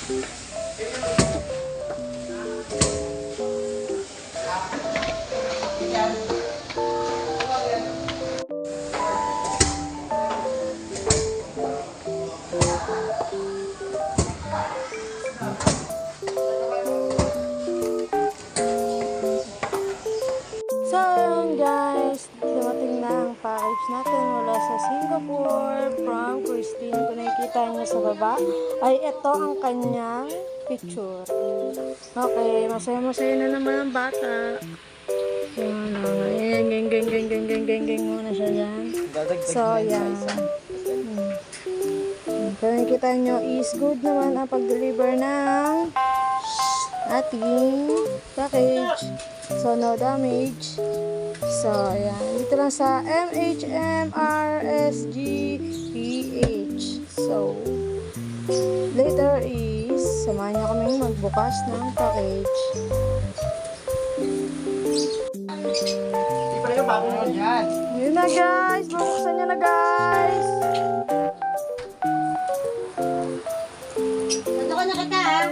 So, guys, dumating na ang package natin mula sa Singapore from Christine. Kung nakikita niyo sa baba, ay ito ang kanyang picture. Okay, masaya-masaya na naman ang bata. Ayan, geng muna siya dyan. So, yan. Kung nakikita niyo, is good naman ang pag-deliver ng ating package. So, no damage. So, ayan. Dito lang sa MHM RSG PH. So, later is, samahan niyo kaming magbukas ng package. Hindi pa rin yung bago naman yan. Yun na, guys. Bubuksan niyo na, guys. Nandito ka na kita, ha?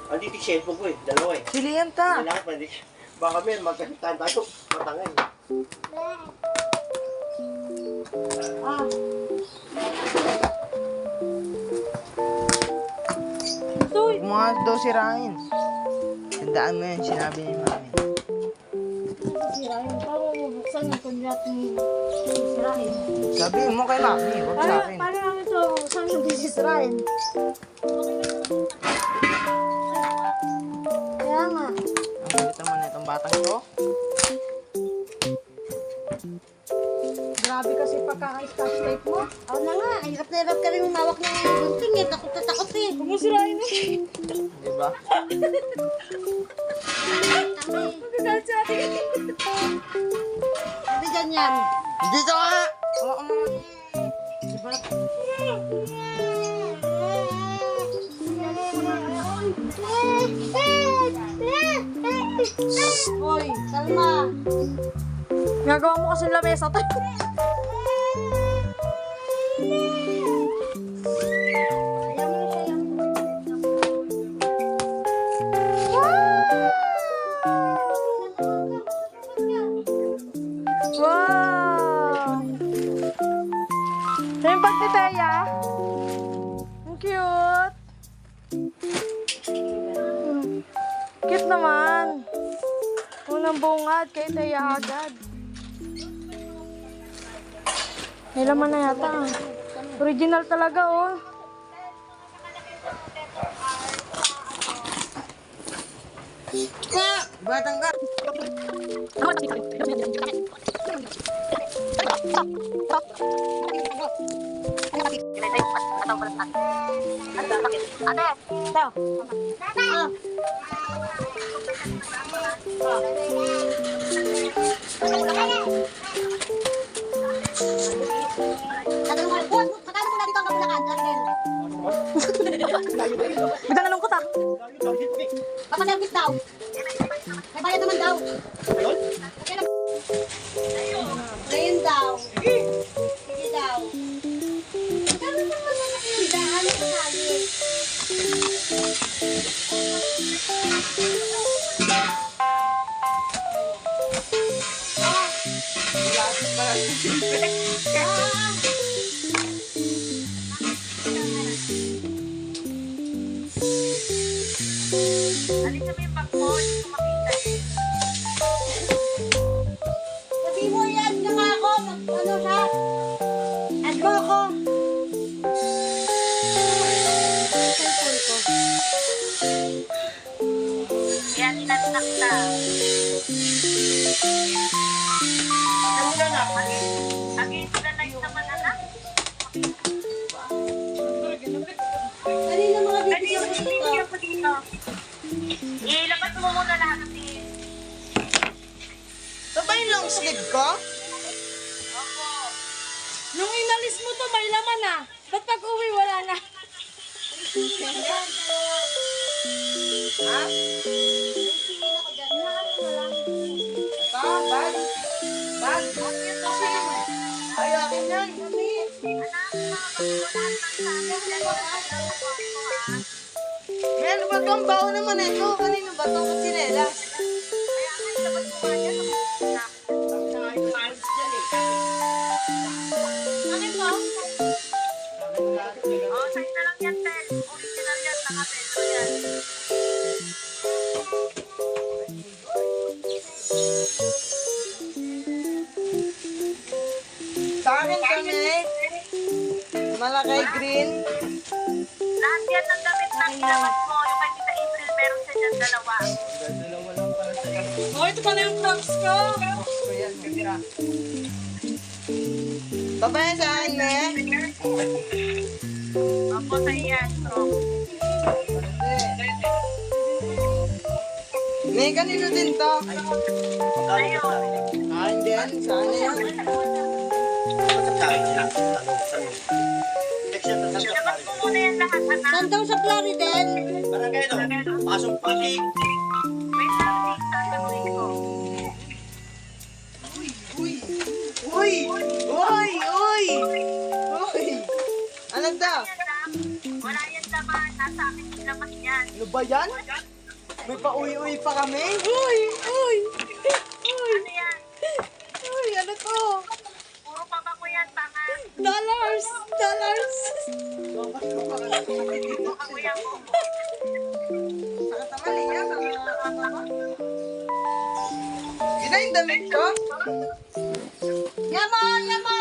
Andito yung cellphone ko eh. Dalawa eh. Silihan ta. Kailangan pa hindi. Baka may magkakitaan tayo. Matangay. Ah. Huwag mo nga daw sirain. Tandaan mo yun, sinabi ni mami. Sirahin. Paano bubuksan yung kunyat ni sirahin? Sabihin mo kay mami, huwag sa akin. Paano namin ito bubuksan yung sirahin? Kaya nga. Ang galit naman na itong batang ito. Grabe kasi pagkaka-scotch tape mo. Oo na nga, hirap na hirap ka rin umawak ng gunting eh. Takot na takot eh. Huwag mo sirahin eh. Diba? Magagalit sa atin. Sabi ganyan. Dito ka! Oo, diba? Hoy, kalma. Nagawa mo kasi lamesa tayo. Ayaw mo na siya yung... Wow! Ito yung bag ni Teya. Ang cute. Cute naman. Unang bungad kay Teya agad. May laman na yata. Original talaga, oh. Batang ka! Magkano mo na dito ang Kabulacan, Arnel? Biglang nalungkot, ah. Papaservice daw. May bayad naman daw. Ngayon daw. Sige daw. Magkano naman na nakidahan sa salit? Sabi mo yan, saka ako, ano siya? Add mo ako. Cellphone ko. Yan, inanak na. Again, sila na yung naman, anak. Kanina mga bibigyan ko dito. Bibigyan ko dito. Ilabas mo muna lahat kasi. Ito ba yung long sleeve ko? Nung inalis Bilis mo to, may laman na. Ba't pag uwi wala na? Ha? Ito, bag. Bag. Ay, akin yan. May ano ba itong baon naman ito? Kanino ba ito? Sinelas. Akin to? Oh, sa'yo na lang yan, Tel. Original yan, nakapelo yan. Sa akin kami. Malaki green. Lahat yan ng damit na nilabas mo. Yung kay Tita April, meron siya dyan dalawa. Oh, ito pala yung crocs ko. Babae sa akin, me. Opo, sa'yo yan. So, May kanino din to? sa'yo. Akin din. Sa akin yan. Ilabas mo muna yan lahat, anak. Saan daw sa Plaridel? Barangay no? Pasong pagig. Wait lang, Nick. Sasagutin ko. Uy! Uy! Uy! Ano daw? Wala yan naman. Nasa akin ilabas yan. Ano ba yan? May pa-uwi-uwi pa kami? Uy! Uy! Ano yan? Uy, ano to? Puro pabango yan, tanga. Dollars! Dollars! Pabango yan mo. Saka taman niya. Yun na yung damit ko? Yamo! Yamo!